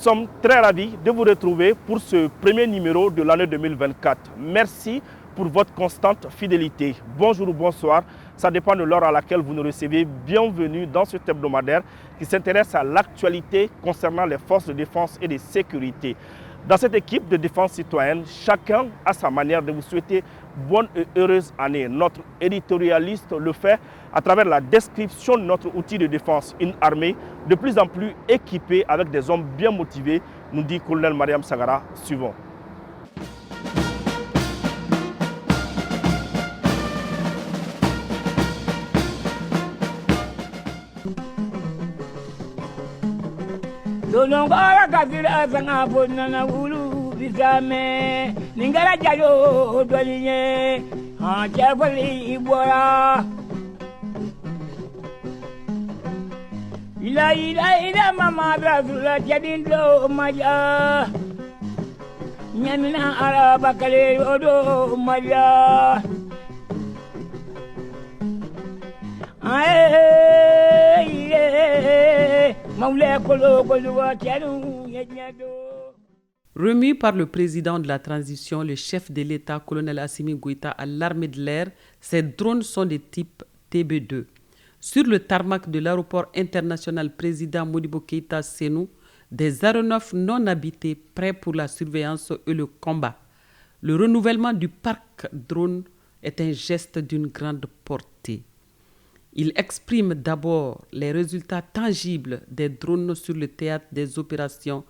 sommes très ravis de vous retrouver pour ce premier numéro de l'année 2024. Merci pour votre constante fidélité. Bonjour ou bonsoir, ça dépend de l'heure à laquelle vous nous recevez. Bienvenue dans cet hebdomadaire qui s'intéresse à l'actualité concernant les forces de défense et de sécurité. Dans cette équipe de défense citoyenne, chacun a sa manière de vous souhaiter bonne et heureuse année. Notre éditorialiste le fait à travers la description de notre outil de défense, une armée de plus en plus équipée avec des hommes bien motivés, nous dit colonel Mariam Sagara. Suivons. Dolongora kafira sanga bonana wulu bisame ningara jayo dolinye ha chafali ibora ila mama brazula jadindo maja nyamina araba kale odo maja Remis par le président de la transition, le chef de l'État, colonel Assimi Goïta, à l'armée de l'air, ces drones sont de type TB2. Sur le tarmac de l'aéroport international président Modibo Keïta Sénou, des aéronefs non habités prêts pour la surveillance et le combat. Le renouvellement du parc drone est un geste d'une grande portée. Il exprime d'abord les résultats tangibles des drones sur le théâtre des opérations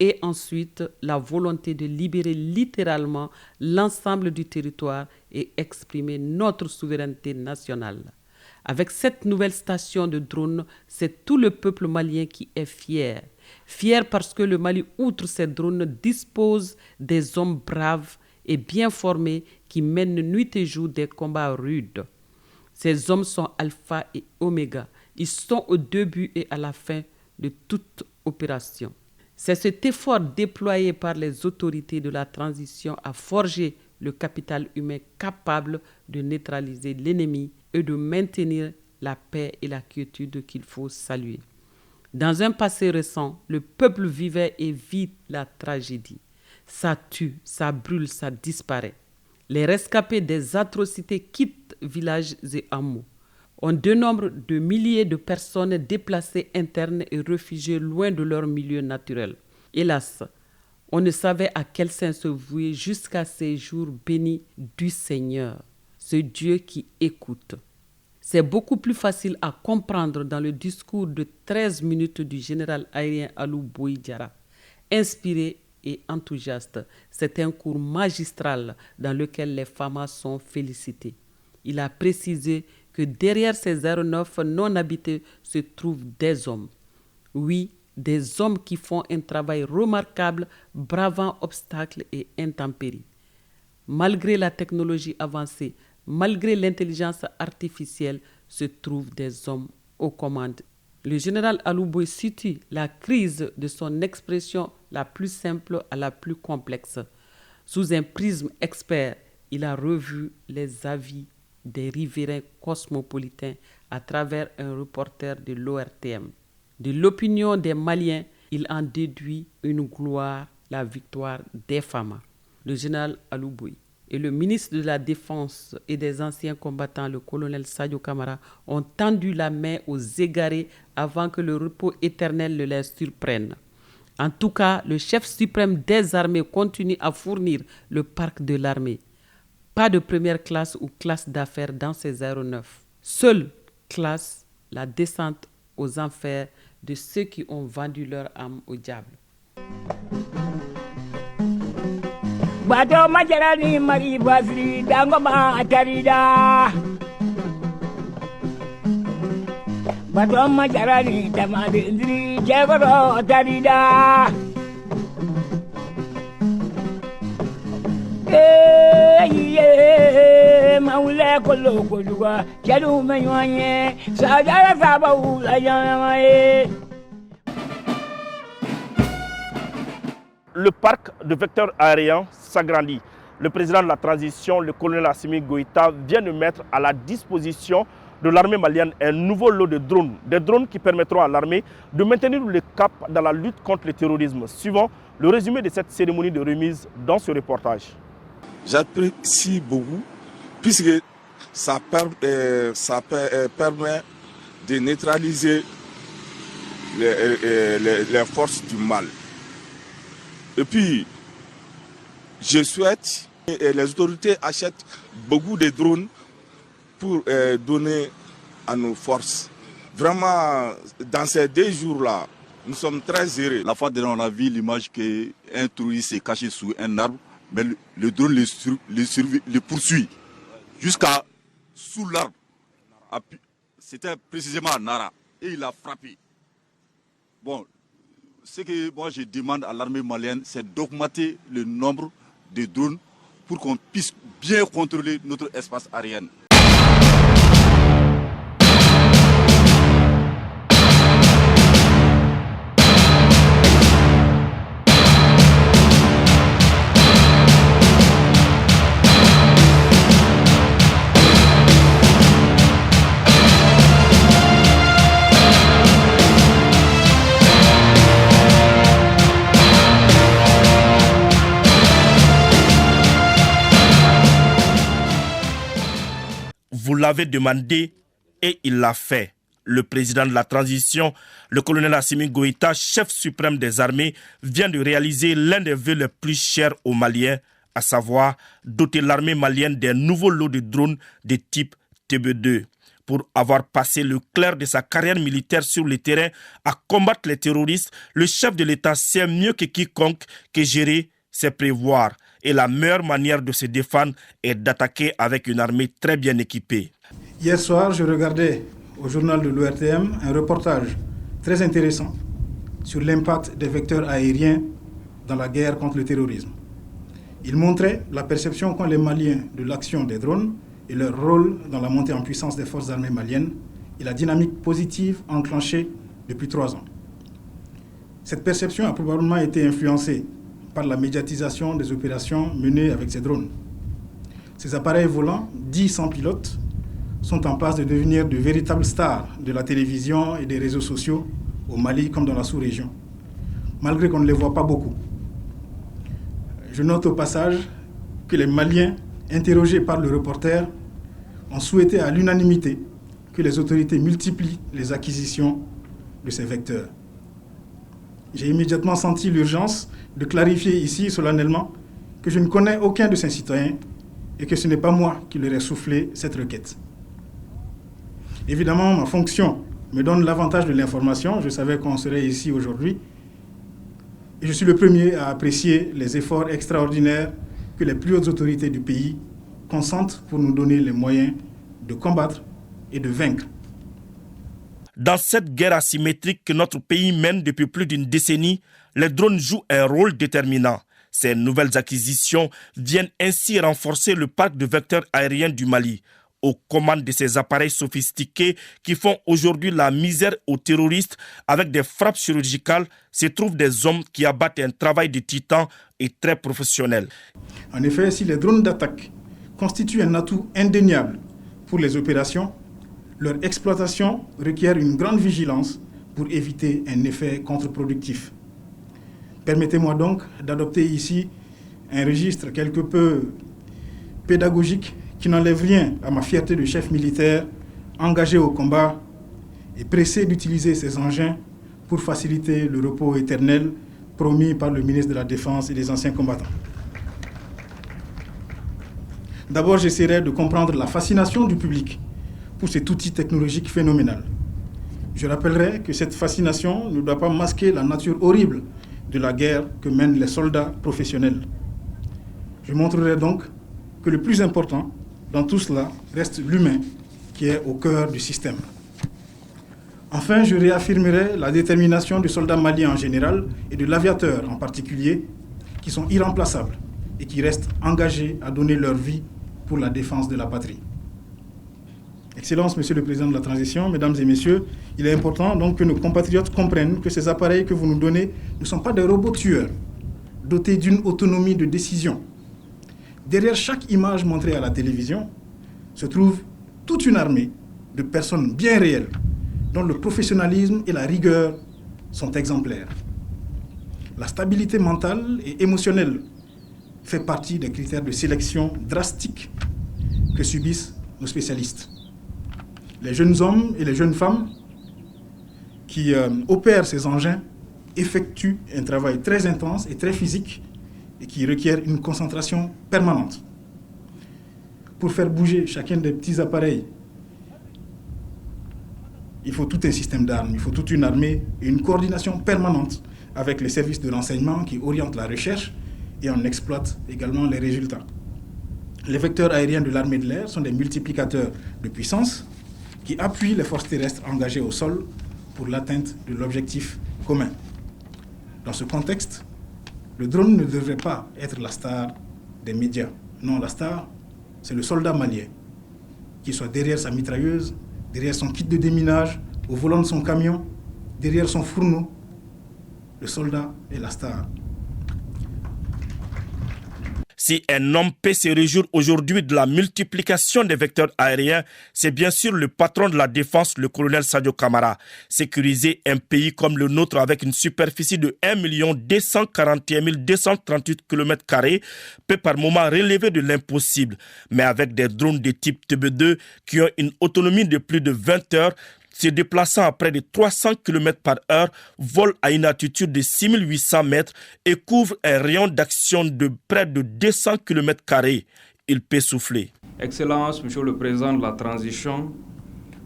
et ensuite la volonté de libérer littéralement l'ensemble du territoire et exprimer notre souveraineté nationale. Avec cette nouvelle station de drones, c'est tout le peuple malien qui est fier. Fier parce que le Mali, outre ces drones, dispose des hommes braves et bien formés qui mènent nuit et jour des combats rudes. Ces hommes sont alpha et oméga. Ils sont au début et à la fin de toute opération. C'est cet effort déployé par les autorités de la transition à forger le capital humain capable de neutraliser l'ennemi et de maintenir la paix et la quiétude qu'il faut saluer. Dans un passé récent, le peuple vivait et vit la tragédie. Ça tue, ça brûle, ça disparaît. Les rescapés des atrocités quittent villages et hameaux. On dénombre de milliers de personnes déplacées internes et réfugiées loin de leur milieu naturel. Hélas, on ne savait à quel saint se vouer jusqu'à ces jours bénis du Seigneur, ce Dieu qui écoute. C'est beaucoup plus facile à comprendre dans le discours de 13 minutes du général aérien Alou Boïdiara, inspiré et enthousiaste. C'est un cours magistral dans lequel les FAMA sont félicités. Il a précisé que derrière ces aéronefs non habités se trouvent des hommes. Oui, des hommes qui font un travail remarquable, bravant obstacles et intempéries. Malgré la technologie avancée, malgré l'intelligence artificielle, se trouvent des hommes aux commandes. Le général Alouboy situe la crise de son expression la plus simple à la plus complexe. Sous un prisme expert, il a revu les avis des riverains cosmopolitains à travers un reporter de l'ORTM. De l'opinion des Maliens, il en déduit une gloire, la victoire des FAMA. Le général Alouboy et le ministre de la Défense et des anciens combattants, le colonel Sadio Camara, ont tendu la main aux égarés avant que le repos éternel ne les surprenne. En tout cas, le chef suprême des armées continue à fournir le parc de l'armée. Pas de première classe ou classe d'affaires dans ces aéronefs. Seule classe, la descente aux enfers de ceux qui ont vendu leur âme au diable. Bato majarani mari basri dangoma atarida Bato majarani tamadi indri jebaro atarida Maule kolo koluga jalu menyoanye sajara sabahu ayamaye. Le parc de vecteurs aériens s'agrandit. Le président de la transition, le colonel Assimi Goïta, vient de mettre à la disposition de l'armée malienne un nouveau lot de drones. Des drones qui permettront à l'armée de maintenir le cap dans la lutte contre le terrorisme. Suivant le résumé de cette cérémonie de remise dans ce reportage. J'apprécie beaucoup puisque ça permet de neutraliser les forces du mal. Et puis, je souhaite que les autorités achètent beaucoup de drones pour donner à nos forces. Vraiment, dans ces 2 jours-là, nous sommes très heureux. La fois dernière, on a vu l'image qu'un touriste s'est caché sous un arbre, mais le drone le poursuit jusqu'à sous l'arbre. C'était précisément à Nara et il a frappé. Bon, ce que moi je demande à l'armée malienne, c'est d'augmenter le nombre de drones pour qu'on puisse bien contrôler notre espace aérien. Vous l'avez demandé et il l'a fait. Le président de la transition, le colonel Assimi Goïta, chef suprême des armées, vient de réaliser l'un des vœux les plus chers aux Maliens, à savoir doter l'armée malienne d'un nouveau lot de drones de type TB2. Pour avoir passé le clair de sa carrière militaire sur le terrain à combattre les terroristes, le chef de l'État sait mieux que quiconque que gérer, c'est prévoir. Et la meilleure manière de se défendre est d'attaquer avec une armée très bien équipée. Hier soir, je regardais au journal de l'ORTM un reportage très intéressant sur l'impact des vecteurs aériens dans la guerre contre le terrorisme. Il montrait la perception qu'ont les Maliens de l'action des drones et leur rôle dans la montée en puissance des forces armées maliennes et la dynamique positive enclenchée depuis 3 ans. Cette perception a probablement été influencée par la médiatisation des opérations menées avec ces drones. Ces appareils volants, dits sans pilote, sont en passe de devenir de véritables stars de la télévision et des réseaux sociaux au Mali comme dans la sous-région, malgré qu'on ne les voit pas beaucoup. Je note au passage que les Maliens, interrogés par le reporter, ont souhaité à l'unanimité que les autorités multiplient les acquisitions de ces vecteurs. J'ai immédiatement senti l'urgence de clarifier ici solennellement que je ne connais aucun de ces citoyens et que ce n'est pas moi qui leur ai soufflé cette requête. Évidemment, ma fonction me donne l'avantage de l'information. Je savais qu'on serait ici aujourd'hui. Et je suis le premier à apprécier les efforts extraordinaires que les plus hautes autorités du pays consentent pour nous donner les moyens de combattre et de vaincre. Dans cette guerre asymétrique que notre pays mène depuis plus d'une décennie, les drones jouent un rôle déterminant. Ces nouvelles acquisitions viennent ainsi renforcer le parc de vecteurs aériens du Mali. Aux commandes de ces appareils sophistiqués qui font aujourd'hui la misère aux terroristes avec des frappes chirurgicales se trouvent des hommes qui abattent un travail de titan et très professionnel. En effet, si les drones d'attaque constituent un atout indéniable pour les opérations, leur exploitation requiert une grande vigilance pour éviter un effet contre-productif. Permettez-moi donc d'adopter ici un registre quelque peu pédagogique qui n'enlève rien à ma fierté de chef militaire engagé au combat et pressé d'utiliser ces engins pour faciliter le repos éternel promis par le ministre de la Défense et des anciens combattants. D'abord, j'essaierai de comprendre la fascination du public pour cet outil technologique phénoménal. Je rappellerai que cette fascination ne doit pas masquer la nature horrible de la guerre que mènent les soldats professionnels. Je montrerai donc que le plus important dans tout cela reste l'humain qui est au cœur du système. Enfin, je réaffirmerai la détermination du soldat malien en général et de l'aviateur en particulier, qui sont irremplaçables et qui restent engagés à donner leur vie pour la défense de la patrie. Excellences, Monsieur le Président de la Transition, Mesdames et Messieurs, il est important donc que nos compatriotes comprennent que ces appareils que vous nous donnez ne sont pas des robots tueurs, dotés d'une autonomie de décision. Derrière chaque image montrée à la télévision se trouve toute une armée de personnes bien réelles, dont le professionnalisme et la rigueur sont exemplaires. La stabilité mentale et émotionnelle fait partie des critères de sélection drastiques que subissent nos spécialistes. Les jeunes hommes et les jeunes femmes qui opèrent ces engins effectuent un travail très intense et très physique et qui requiert une concentration permanente. Pour faire bouger chacun des petits appareils, il faut tout un système d'armes, il faut toute une armée et une coordination permanente avec les services de renseignement qui orientent la recherche et en exploitent également les résultats. Les vecteurs aériens de l'armée de l'air sont des multiplicateurs de puissance qui appuient les forces terrestres engagées au sol pour l'atteinte de l'objectif commun. Dans ce contexte, le drone ne devrait pas être la star des médias. Non, la star, c'est le soldat malien, qu'il soit derrière sa mitrailleuse, derrière son kit de déminage, au volant de son camion, derrière son fourneau. Le soldat est la star. Si un homme peut se réjouir aujourd'hui de la multiplication des vecteurs aériens, c'est bien sûr le patron de la défense, le colonel Sadio Camara. Sécuriser un pays comme le nôtre avec une superficie de 1 241 238 km² peut par moments relever de l'impossible. Mais avec des drones de type TB2 qui ont une autonomie de plus de 20 heures, se déplaçant à près de 300 km/h, vole à une altitude de 6800 mètres et couvre un rayon d'action de près de 200 km². Il peut souffler. Excellence, Monsieur le Président de la Transition,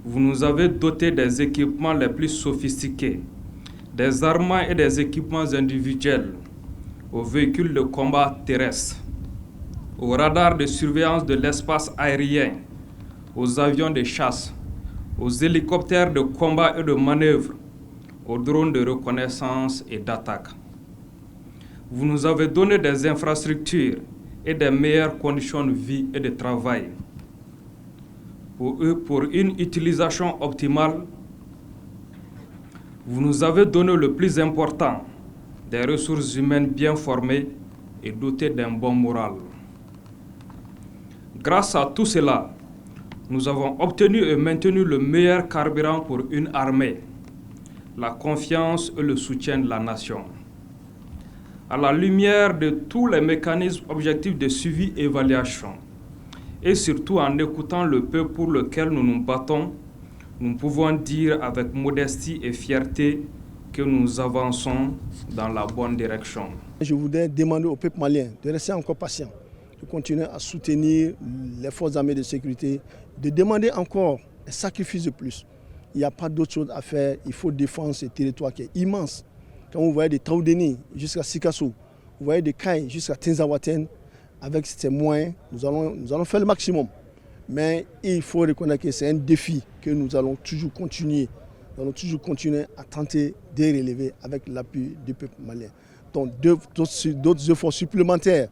vous nous avez doté des équipements les plus sophistiqués, des armements et des équipements individuels, aux véhicules de combat terrestres, aux radars de surveillance de l'espace aérien, aux avions de chasse, aux hélicoptères de combat et de manœuvre, aux drones de reconnaissance et d'attaque. Vous nous avez donné des infrastructures et des meilleures conditions de vie et de travail. Pour une utilisation optimale, vous nous avez donné le plus important, des ressources humaines bien formées et dotées d'un bon moral. Grâce à tout cela, nous avons obtenu et maintenu le meilleur carburant pour une armée, la confiance et le soutien de la nation. À la lumière de tous les mécanismes objectifs de suivi et évaluation, et surtout en écoutant le peuple pour lequel nous nous battons, nous pouvons dire avec modestie et fierté que nous avançons dans la bonne direction. Je voudrais demander au peuple malien de rester encore patient, de continuer à soutenir les forces armées de sécurité, de demander encore un sacrifice de plus. Il n'y a pas d'autre chose à faire, il faut défendre ce territoire qui est immense. Quand vous voyez des Taoudeni jusqu'à Sikasso, vous voyez des Kai jusqu'à Tinzawaten, avec ces moyens, nous allons faire le maximum. Mais il faut reconnaître que c'est un défi que nous allons toujours continuer. Nous allons toujours continuer à tenter de relever avec l'appui du peuple malien. Donc d'autres efforts supplémentaires,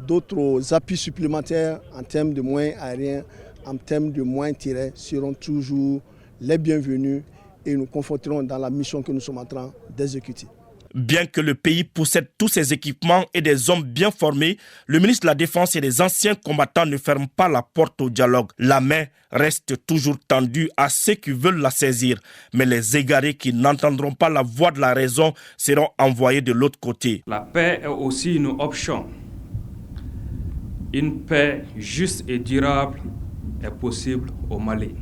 d'autres appuis supplémentaires en termes de moyens aériens, en termes de moyens terrestres seront toujours les bienvenus et nous conforterons dans la mission que nous sommes en train d'exécuter. Bien que le pays possède tous ces équipements et des hommes bien formés, le ministre de la Défense et les anciens combattants ne ferment pas la porte au dialogue. La main reste toujours tendue à ceux qui veulent la saisir. Mais les égarés qui n'entendront pas la voix de la raison seront envoyés de l'autre côté. La paix est aussi une option. Une paix juste et durable est possible au Mali.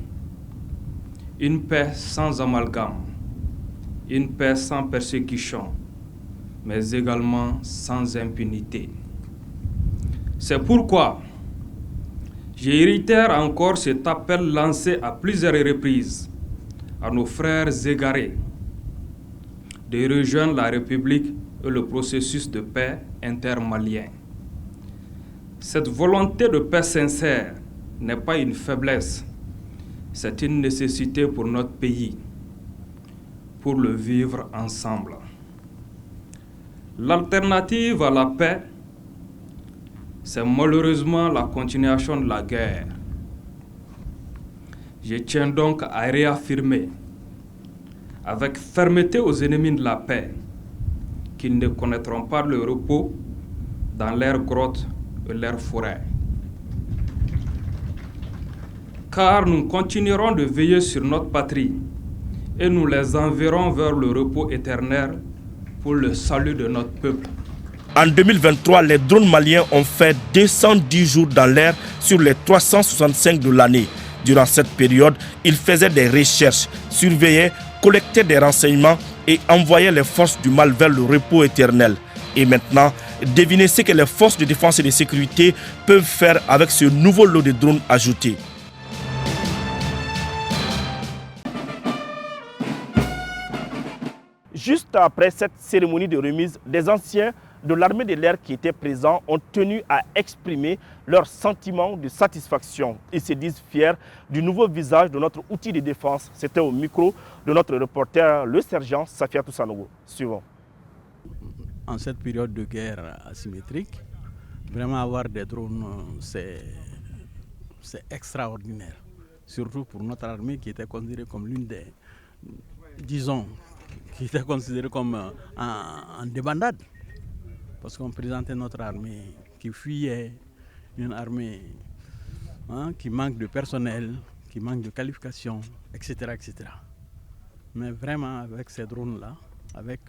Une paix sans amalgame, une paix sans persécution, mais également sans impunité. C'est pourquoi je réitère encore cet appel lancé à plusieurs reprises à nos frères égarés de rejoindre la République et le processus de paix intermalien. Cette volonté de paix sincère n'est pas une faiblesse, c'est une nécessité pour notre pays, pour le vivre ensemble. L'alternative à la paix, c'est malheureusement la continuation de la guerre. Je tiens donc à réaffirmer avec fermeté aux ennemis de la paix qu'ils ne connaîtront pas le repos dans leurs grottes et leurs forêts. car nous continuerons de veiller sur notre patrie et nous les enverrons vers le repos éternel pour le salut de notre peuple. En 2023, les drones maliens ont fait 210 jours dans l'air sur les 365 de l'année. Durant cette période, ils faisaient des recherches, surveillaient, collectaient des renseignements et envoyaient les forces du mal vers le repos éternel. Et maintenant, devinez ce que les forces de défense et de sécurité peuvent faire avec ce nouveau lot de drones ajoutés. Juste après cette cérémonie de remise, des anciens de l'armée de l'air qui étaient présents ont tenu à exprimer leur sentiment de satisfaction. Ils se disent fiers du nouveau visage de notre outil de défense. C'était au micro de notre reporter, le sergent Safiatou Sanogo. Suivant. En cette période de guerre asymétrique, vraiment avoir des drones, c'est extraordinaire. Surtout pour notre armée qui était considérée comme l'une des, disons, qui était considérée comme en débandade. Parce qu'on présentait notre armée qui fuyait, une armée qui manque de personnel, qui manque de qualification, etc., etc. Mais vraiment, avec ces drones-là, avec,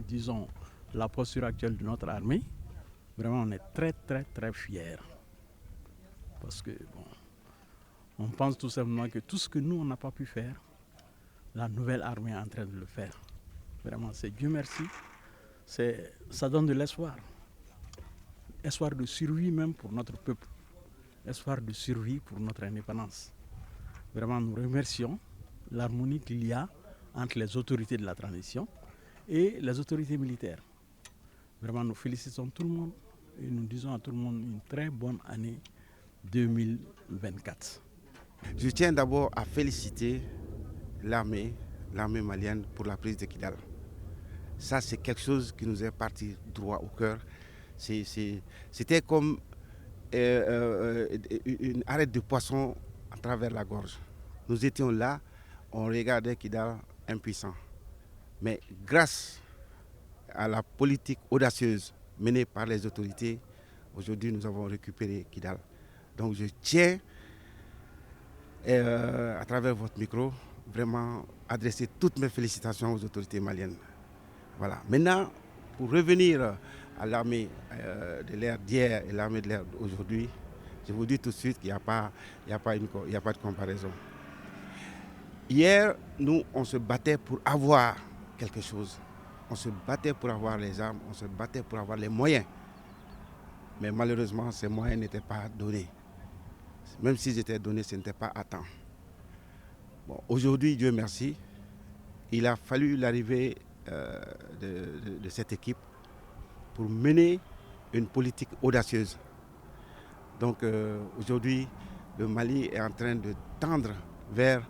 disons, la posture actuelle de notre armée, vraiment, on est très, très, très fiers. Parce que, bon, on pense tout simplement que tout ce que nous, on n'a pas pu faire, la nouvelle armée est en train de le faire. Vraiment, c'est Dieu merci. Ça donne de l'espoir. Espoir de survie même pour notre peuple. Espoir de survie pour notre indépendance. Vraiment, nous remercions l'harmonie qu'il y a entre les autorités de la transition et les autorités militaires. Vraiment, nous félicitons tout le monde et nous disons à tout le monde une très bonne année 2024. Je tiens d'abord à féliciter l'armée malienne pour la prise de Kidal. Ça, c'est quelque chose qui nous est parti droit au cœur. C'était comme une arête de poisson à travers la gorge. Nous étions là, on regardait Kidal impuissant. Mais grâce à la politique audacieuse menée par les autorités, aujourd'hui nous avons récupéré Kidal. Donc je tiens, à travers votre micro, vraiment adresser toutes mes félicitations aux autorités maliennes. Voilà. Maintenant, pour revenir à l'armée de l'air d'hier et l'armée de l'air d'aujourd'hui, je vous dis tout de suite qu'il n'y a pas de comparaison. Hier, nous, on se battait pour avoir quelque chose. On se battait pour avoir les armes, on se battait pour avoir les moyens. Mais malheureusement, ces moyens n'étaient pas donnés. Même s'ils étaient donnés, ce n'était pas à temps. Bon, aujourd'hui, Dieu merci, il a fallu l'arrivée de cette équipe pour mener une politique audacieuse. Donc aujourd'hui, le Mali est en train de tendre vers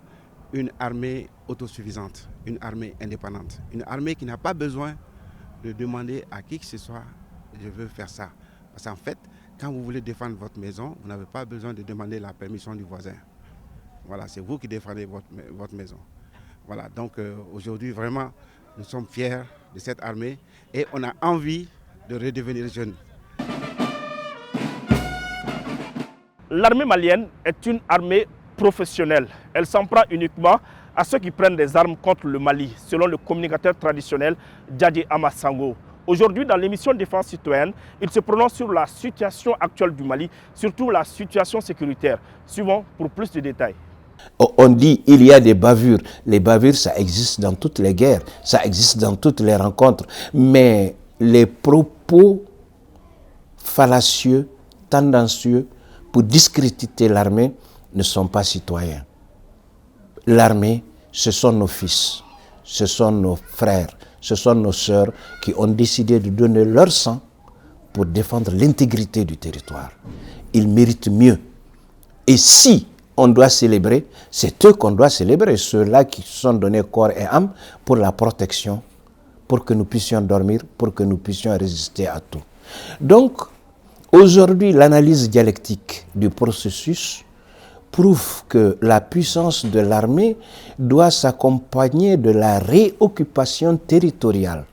une armée autosuffisante, une armée indépendante, une armée qui n'a pas besoin de demander à qui que ce soit « je veux faire ça ». Parce qu'en fait, quand vous voulez défendre votre maison, vous n'avez pas besoin de demander la permission du voisin. Voilà, c'est vous qui défendez votre maison. Voilà, donc aujourd'hui, vraiment, nous sommes fiers de cette armée et on a envie de redevenir jeunes. L'armée malienne est une armée professionnelle. Elle s'en prend uniquement à ceux qui prennent des armes contre le Mali, selon le communicateur traditionnel Djadji Amasango. Aujourd'hui, dans l'émission Défense citoyenne, il se prononce sur la situation actuelle du Mali, surtout la situation sécuritaire. Suivons pour plus de détails. On dit il y a des bavures. Les bavures, ça existe dans toutes les guerres, ça existe dans toutes les rencontres. Mais les propos fallacieux, tendancieux, pour discréditer l'armée, ne sont pas citoyens. L'armée, ce sont nos fils, ce sont nos frères, ce sont nos sœurs qui ont décidé de donner leur sang pour défendre l'intégrité du territoire. Ils méritent mieux. Et si on doit célébrer, c'est eux qu'on doit célébrer, ceux-là qui se sont donnés corps et âme pour la protection, pour que nous puissions dormir, pour que nous puissions résister à tout. Donc, aujourd'hui, l'analyse dialectique du processus prouve que la puissance de l'armée doit s'accompagner de la réoccupation territoriale,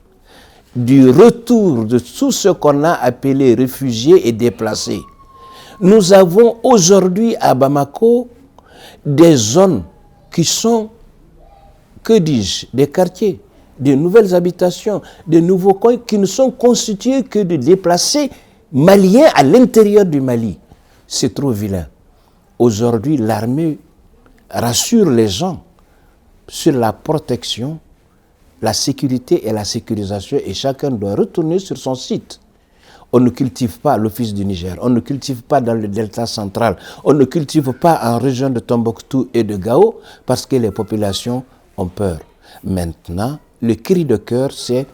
du retour de tout ce qu'on a appelé réfugiés et déplacés. Nous avons aujourd'hui à Bamako des zones qui sont, que dis-je, des quartiers, de nouvelles habitations, de nouveaux coins qui ne sont constitués que de déplacés maliens à l'intérieur du Mali. C'est trop vilain. Aujourd'hui, l'armée rassure les gens sur la protection, la sécurité et la sécurisation, et chacun doit retourner sur son site. On ne cultive pas l'Office du Niger, on ne cultive pas dans le delta central, on ne cultive pas en région de Tombouctou et de Gao parce que les populations ont peur. Maintenant, le cri de cœur, c'est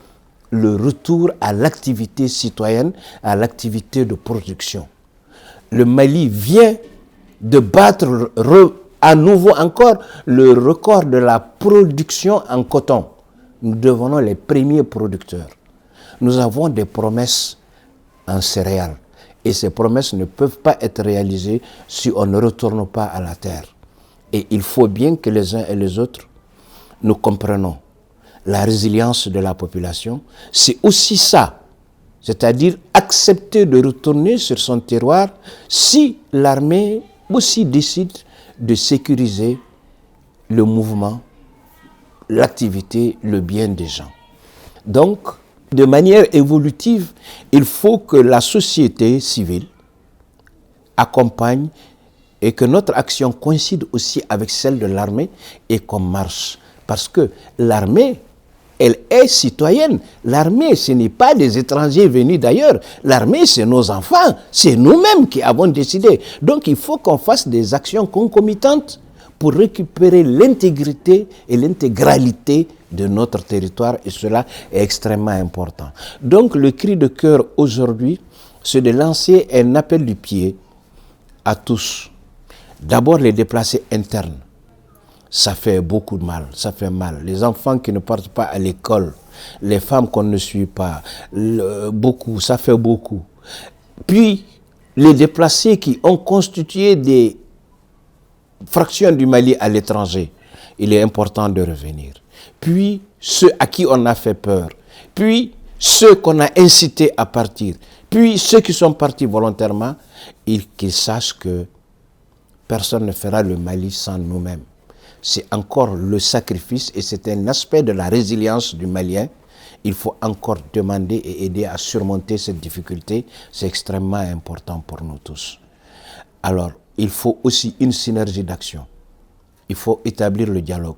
le retour à l'activité citoyenne, à l'activité de production. Le Mali vient de battre à nouveau encore le record de la production en coton. Nous devenons les premiers producteurs. Nous avons des promesses en céréales. Et ces promesses ne peuvent pas être réalisées si on ne retourne pas à la terre. Et il faut bien que les uns et les autres, nous comprenions la résilience de la population. C'est aussi ça, c'est-à-dire accepter de retourner sur son terroir si l'armée aussi décide de sécuriser le mouvement, l'activité, le bien des gens. Donc, de manière évolutive, il faut que la société civile accompagne et que notre action coïncide aussi avec celle de l'armée et qu'on marche. Parce que l'armée, elle est citoyenne. L'armée, ce n'est pas des étrangers venus d'ailleurs. L'armée, c'est nos enfants. C'est nous-mêmes qui avons décidé. Donc, il faut qu'on fasse des actions concomitantes pour récupérer l'intégrité et l'intégralité de notre territoire, et cela est extrêmement important. Donc le cri de cœur aujourd'hui, c'est de lancer un appel du pied à tous. D'abord les déplacés internes, ça fait beaucoup de mal, ça fait mal. Les enfants qui ne partent pas à l'école, les femmes qu'on ne suit pas, beaucoup, ça fait beaucoup. Puis les déplacés qui ont constitué des fractions du Mali à l'étranger, il est important de revenir. Puis ceux à qui on a fait peur, puis ceux qu'on a incités à partir, puis ceux qui sont partis volontairement, qu'ils sachent que personne ne fera le Mali sans nous-mêmes. C'est encore le sacrifice et c'est un aspect de la résilience du Malien. Il faut encore demander et aider à surmonter cette difficulté. C'est extrêmement important pour nous tous. Alors, il faut aussi une synergie d'action. Il faut établir le dialogue.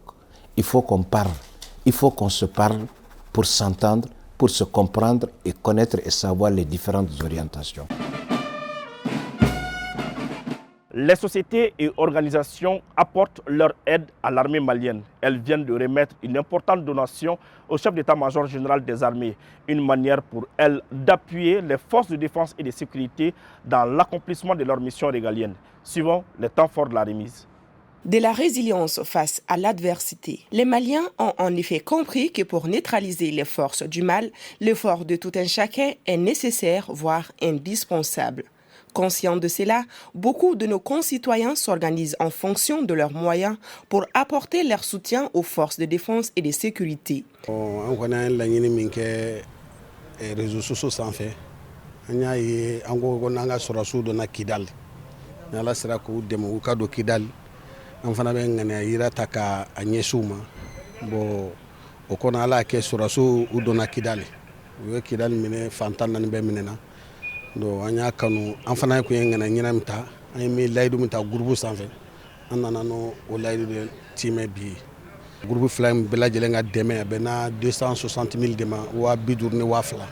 Il faut qu'on parle. Il faut qu'on se parle pour s'entendre, pour se comprendre et connaître et savoir les différentes orientations. Les sociétés et organisations apportent leur aide à l'armée malienne. Elles viennent de remettre une importante donation au chef d'état-major général des armées. Une manière pour elles d'appuyer les forces de défense et de sécurité dans l'accomplissement de leur mission régalienne, suivant les temps forts de la remise. De la résilience face à l'adversité. Les Maliens ont en effet compris que pour neutraliser les forces du mal, l'effort de tout un chacun est nécessaire, voire indispensable. Conscients de cela, beaucoup de nos concitoyens s'organisent en fonction de leurs moyens pour apporter leur soutien aux forces de défense et de sécurité. On connaît les réseaux sociaux sans fait. On a eu un sorosu de Kidal. On a eu un démocrat de Kidal. On a eu un taka à Nyesuma. Bon, on a eu un sorosu de Kidal. On a eu un fantan de Beminena. Donc on a kanu an fana ko ngana ñinam ta ay mi laydu mi ta groupe sanfé an nana no o laydu de timé bi groupe flam be la jele nga démé be na 260 000 dema wa bidur ni wa fla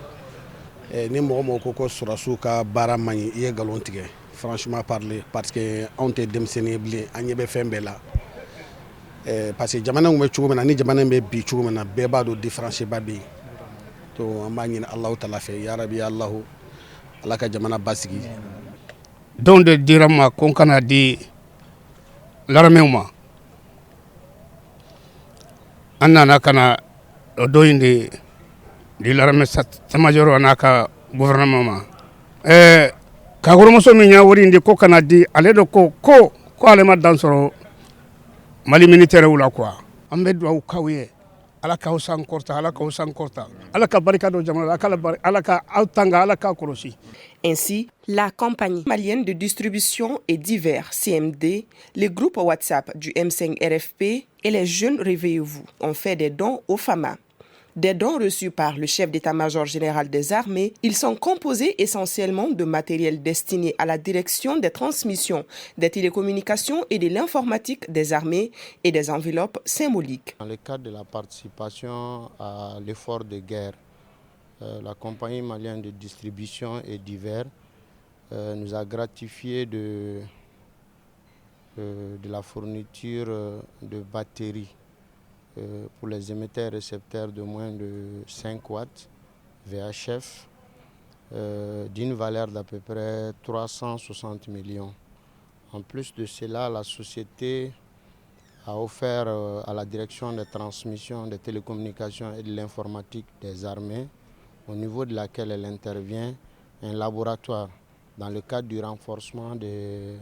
e ni mo ko surasu ka bara mani ye galon tigé franchement parler parce que on te dem sénéblé agné fembe la parce que jamana ngum ciugo na ni jamana be bi ciugo na be ba do différencier ba bi to amba ñina allah taala fe ya rabbi allah alaka jamana basigi donc de dirama kon kana di l'armée ma anana kana do indi di l'armée majoro anaka gouvernement ma ka goro so mi nya wori indi ko kana di ale do ko ale ma dansoro mali militaire wala quoi ambe do kawye alaka usan korta alaka barika do jamana alaka autanga alaka korosi. Ainsi, la compagnie malienne de distribution et divers CMD, les groupes WhatsApp du M5 RFP et les jeunes Réveillez-vous ont fait des dons aux FAMA. Des dons reçus par le chef d'état-major général des armées, ils sont composés essentiellement de matériel destiné à la direction des transmissions, des télécommunications et de l'informatique des armées et des enveloppes symboliques. Dans le cadre de la participation à l'effort de guerre, la compagnie malienne de distribution et divers nous a gratifié de la fourniture de batteries pour les émetteurs et récepteurs de moins de 5 watts VHF d'une valeur d'à peu près 360 millions. En plus de cela, la société a offert à la direction des transmissions, des télécommunications et de l'informatique des armées, au niveau de laquelle elle intervient, un laboratoire dans le cadre du renforcement de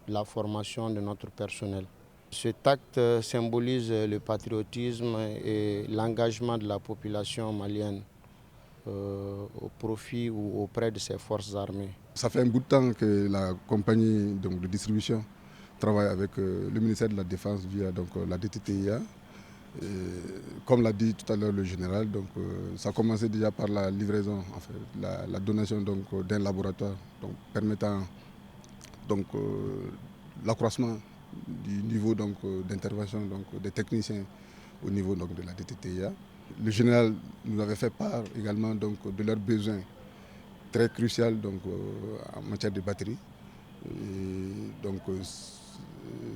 la formation de notre personnel. Cet acte symbolise le patriotisme et l'engagement de la population malienne au profit ou auprès de ses forces armées. Ça fait un bout de temps que la compagnie de distribution travaille avec le ministère de la Défense via la DTTIA. Et, comme l'a dit tout à l'heure le général, ça a commencé déjà par la livraison, en fait, la donation d'un laboratoire permettant l'accroissement du niveau d'intervention des techniciens au niveau de la DTTIA. Le général nous avait fait part également de leurs besoins très cruciaux en matière de batterie. Et,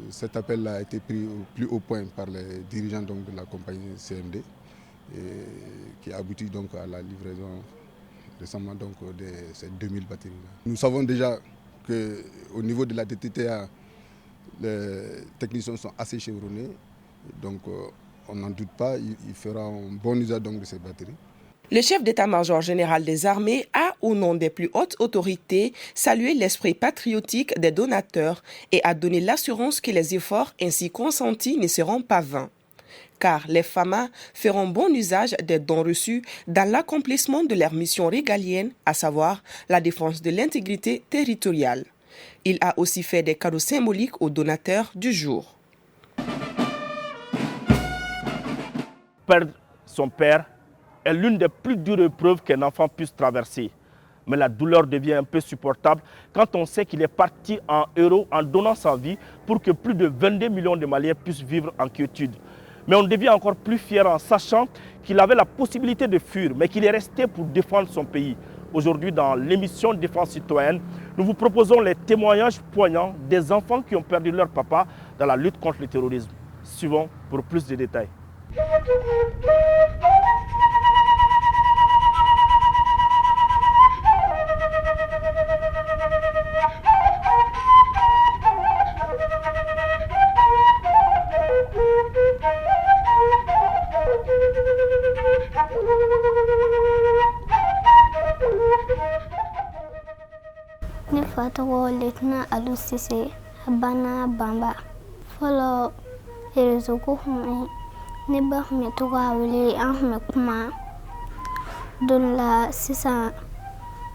cet appel a été pris au plus haut point par les dirigeants de la compagnie CMD qui a abouti à la livraison récemment de ces 2000 batteries. Nous savons déjà qu'au niveau de la DTTA, les techniciens sont assez chevronnés, donc on n'en doute pas, il fera un bon usage de ces batteries. Le chef d'état-major général des armées a, au nom des plus hautes autorités, salué l'esprit patriotique des donateurs et a donné l'assurance que les efforts ainsi consentis ne seront pas vains. Car les FAMA feront bon usage des dons reçus dans l'accomplissement de leur mission régalienne, à savoir la défense de l'intégrité territoriale. Il a aussi fait des cadeaux symboliques aux donateurs du jour. Perdre son père est l'une des plus dures épreuves qu'un enfant puisse traverser. Mais la douleur devient un peu supportable quand on sait qu'il est parti en héros en donnant sa vie pour que plus de 22 millions de Maliens puissent vivre en quiétude. Mais on devient encore plus fier en sachant qu'il avait la possibilité de fuir, mais qu'il est resté pour défendre son pays. Aujourd'hui, dans l'émission Défense citoyenne, nous vous proposons les témoignages poignants des enfants qui ont perdu leur papa dans la lutte contre le terrorisme. Suivons pour plus de détails. Ne fa tɔgɔ Lieutenant Alu Sise Bana Bamba. Fɔlɔ réseau ko kun ne ba kun bɛ to ka wele an kun bɛ kuma don la sisan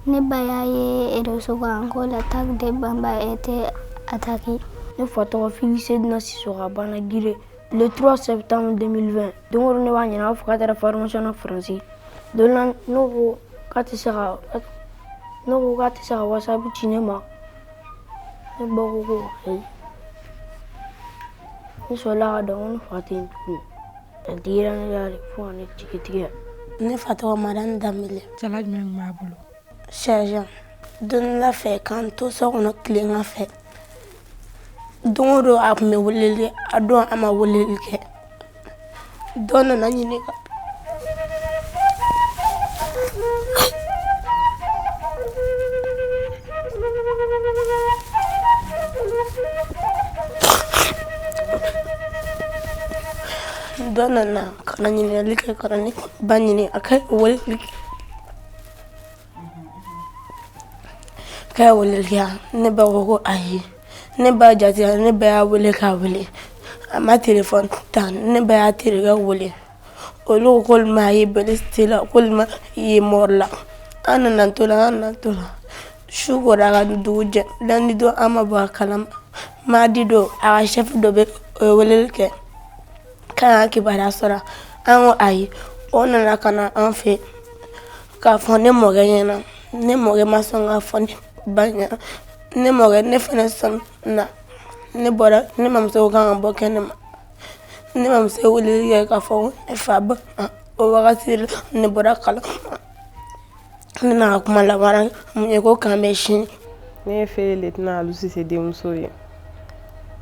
ne ba y'a ye réseau kan ko l'attaque de Bamba était attaquée. Ne fa tɔgɔ Félix Edna Sissoko Bana Guiré. Le 3 septembre 2020 don o don ne b'a ɲin'a fɔ k'a taara formation na Faransi. Don la ne ko k'a tɛ se ka WhatsApp ci ne ma. Ne ba ko ayi. Ne sɔrɔla ka dɔn ko ne fa tɛ yen tuguni. A digira ne la de fo ka ne tigitigɛ. Ne fa tɔgɔ Madame Dambele. Jala jumɛn b'a bolo? Sergent. Don la fɛ k'an to so kɔnɔ tilegan fɛ. Don o don a tun bɛ weleli a don a ma weleli kɛ. Dɔ nana ɲininka. Dɔ nana ka na ɲininkali kɛ ka na ne ba ɲini a ka weleli kɛ. K'a ye weleli kɛ ne ba ko ko ayi. Ne ba jatira ne ba y'a wele k'a wele. A ma téléphone ta ne ba y'a terikɛ wele. Olu ko k'olu ma ye blessé la k'olu ma ye mort la. An nana to la. Shugora ka dugu jɛ lundi don an ma bɔ a kalama mardi don a ka chef dɔ bɛ weleli kɛ k'an ka kibaruya sɔrɔ an ko ayi o nana ka na an fɛ k'a fɔ ne mɔkɛ ɲɛna ne mɔkɛ ma sɔn k'a fɔ ne ba ɲɛna ne mɔkɛ ne fana sɔnna ne bɔra ne mamuso ko k'an ka bɔ kɛnɛma ne mamuso ye weleli kɛ k'a fɔ ne fa ba o wagati la ne bɔra kalama ne n'a kuma laban mun ye ko k'an bɛ sini. Ne ye Fere Lieutenant Alu Sise denmuso ye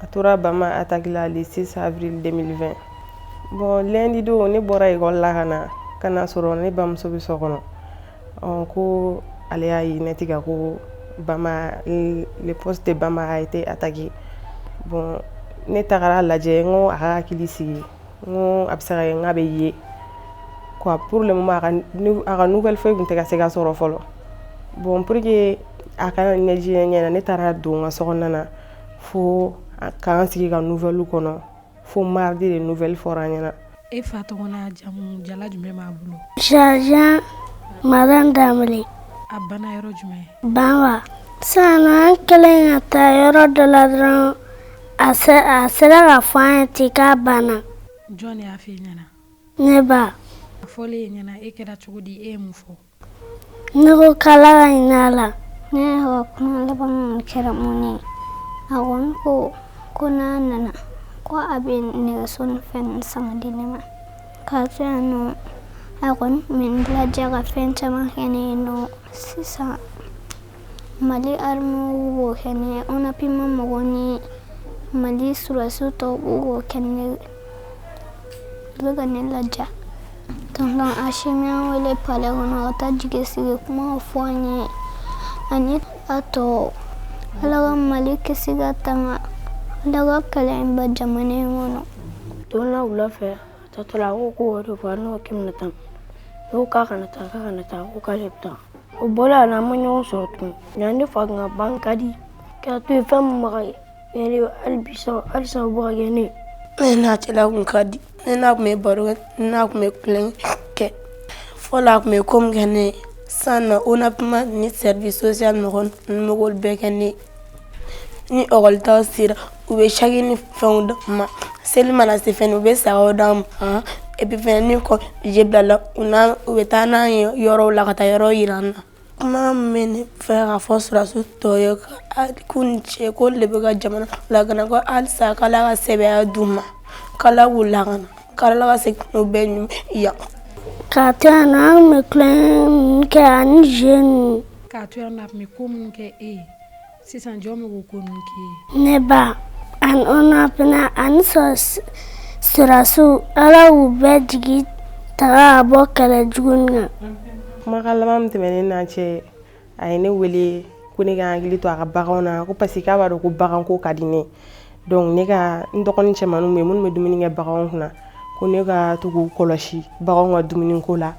a tora Bama attaque la le 6 avril 2020. Bon lundi don ne bɔra école la ka na sɔrɔ ne bamuso bɛ so kɔnɔ ko ale y'a ye ne tigɛ ko Bama le poste de Bama a été attaqué. Bon ne tagara lajɛ n ko a ka hakili sigi n ko a bɛ se ka kɛ n k'a bɛ ye quoi pour le moment a ka nouvelle foyi tun tɛ ka se ka sɔrɔ fɔlɔ. Bon pour que a kana ɲɛji ɲɛna ne taara don n ka sokɔnɔna na fo k'an sigi ka nouvelle kɔnɔ fo mardi de nouvelle fɔra an ɲɛna. E fa tɔgɔ n'a jamu jala jumɛn b'a bolo? Jajan Madan Damele. A bana yɔrɔ jumɛn? Banwa. Sisan an kɛlen ka taa yɔrɔ dɔ la dɔrɔn a sera ka fɔ an ye ten k'a banna. Jɔn de y'a f'i ɲɛna? Ne ba. A fɔlen e ɲɛna e kɛra cogo di e ye mun fɔ? Ne ko k'Ala ka hinɛ a la. Ne ka kuma laban min kɛra mun ye a kɔni ko n'a nana ko a bɛ nɛgɛso ni fɛn ninnu san ka di ne ma k'a to yan nɔ a kɔni tun bɛ n ladiya ka fɛn caman kɛ ne ye nɔ sisan Mali armew b'o kɛ ne ye ONAPIMA mɔgɔw ni Mali surasiw tɔw b'o kɛ ne u bɛ ka ne ladiya. Tonton Hachimi y'an wele palais kɔnɔ ka taa jigi sigi kuma fɔ an ye ani a tɔ Ala ka Mali kisi ka tanga Ala ka kɛlɛ in ban jamana in kɔnɔ. Don na wula fɛ a taatɔla a ko o de fɔ n'o kɛ bɛna taa ne ko k'a kana taa ko k'ale bɛ taa o bɔla a la an ma ɲɔgɔn sɔrɔ tuguni yan ne fa ka ban ka di k'a to yen fɛn min bɛ ka kɛ halisa o bɛ ka kɛ ne ye. Ne n'a cɛla kun ka di ne n'a kun bɛ baro kɛ ne n'a kun bɛ kulonkɛ kɛ fɔlɔ a kun bɛ ko min kɛ ne ye sisan nɔ ONAPIMA ni service social mɔgɔw bɛ bɛɛ kɛ ne ye ni ɔkɔlitaw sera u bɛ saki ni fɛnw d'an ma seli mana se fɛnɛ u bɛ sagaw d'an ma et puis fɛnɛ ni kɔnjɛ bilala u bɛ taa n'an ye yɔrɔw la ka taa yɔrɔ yira an na. Kuma min bɛ ne fɛ ka fɔ surasiw tɔw ye k'u ni ce k'olu de bɛ ka jamana lakana ko halisa k'Ala ka sɛbɛya d'u ma k'Ala k'u lakana k'Ala ka segin n'u bɛɛ ɲuman yan. K'a to yan nɔ an tun bɛ kulonkɛ kɛ ani jeux ninnu. K'a to yan nɔ a tun bɛ ko minnu kɛ e ye sisan jɔn bɛ k'o ko ninnu kɛ e ye? Ne ba ani ONAPIMA ani surasiw Ala k'u bɛɛ jigi taga ka bɔ kɛlɛ jugu nin kan. Kumakan laban min tɛmɛnen n'an cɛ a ye ne wele ko ne ka hakili to a ka baganw na ko parce que k'a b'a dɔn ko baganko ka di ne donc ne ka n dɔgɔnin cɛmanninw bɛ yen minnu bɛ dumuni kɛ baganw kunna ko ne ka to k'u kɔlɔsi baganw ka dumuniko la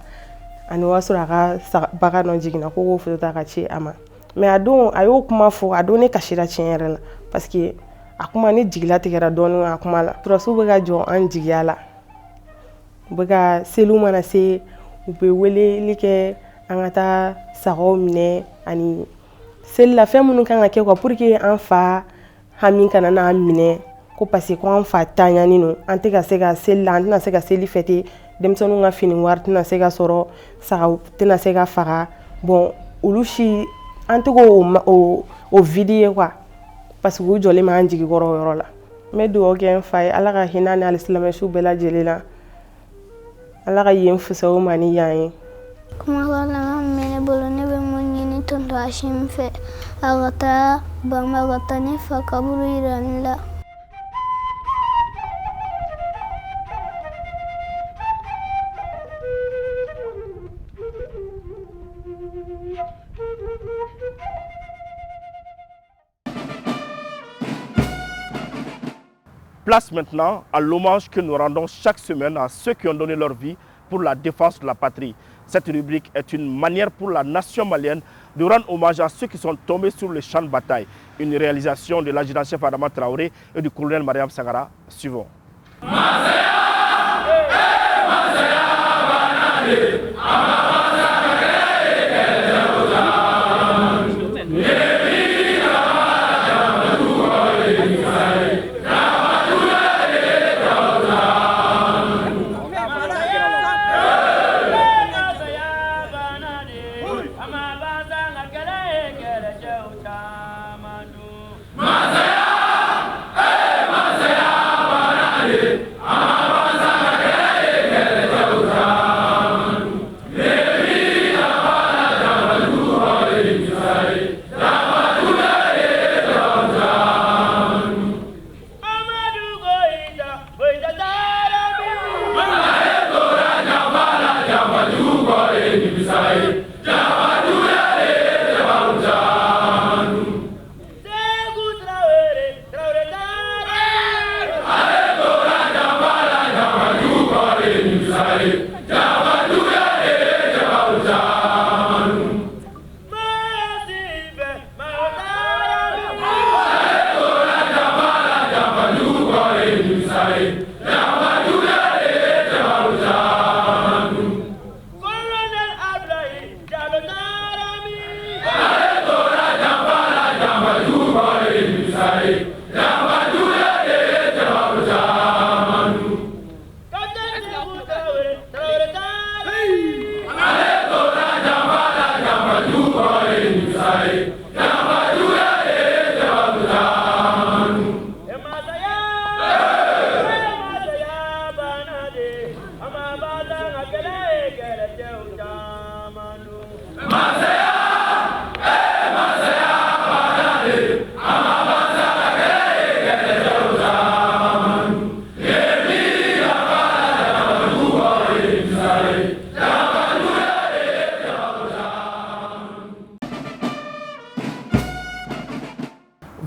ani o y'a sɔrɔ a ka bagan dɔ jiginna ko k'o foto ta ka ci a ma mais a don a y'o kuma fɔ a don ne kasira tiɲɛ yɛrɛ la parce que a kuma ne jigila tigɛra dɔɔnin a kuma la surasiw bɛ ka jɔ an jigiya la u bɛ ka seliw mana se u bɛ weleli kɛ an ka taa sagaw minɛ ani seli la fɛn minnu kan ka kɛ quoi pour que an fa hami kana n'an minɛ ko parce que ko an fa taɲani no an tɛ ka se ka seli la an tɛna se ka seli fêter denmisɛnninw ka fini wari tɛna se ka sɔrɔ sagaw tɛna se ka faga bon olu si an tɛ k'o vide ye quoi parce que u jɔlen b'an jigi kɔrɔ o yɔrɔ la n bɛ dugawu kɛ n fa ye Ala ka hinɛ ni alisilamɛsiw bɛɛ lajɛlen na Ala ka yen fisaya u ma ni yan ye. Kumakan laban min bɛ ne bolo ne bɛ mun ɲini tonton Hachimi fɛ a ka taa Bama ka taa ne fa kaburu yira ne la. Place maintenant à l'hommage que nous rendons chaque semaine à ceux qui ont donné leur vie pour la défense de la patrie. Cette rubrique est une manière pour la nation malienne de rendre hommage à ceux qui sont tombés sur le champ de bataille. Une réalisation de l'adjudant-chef Adama Traoré et du colonel Mariam Sangara. Suivons.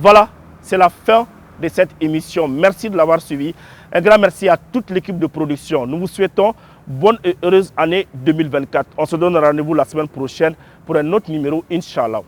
Voilà, c'est la fin de cette émission. Merci de l'avoir suivi. Un grand merci à toute l'équipe de production. Nous vous souhaitons bonne et heureuse année 2024. On se donne rendez-vous la semaine prochaine pour un autre numéro, Inch'Allah.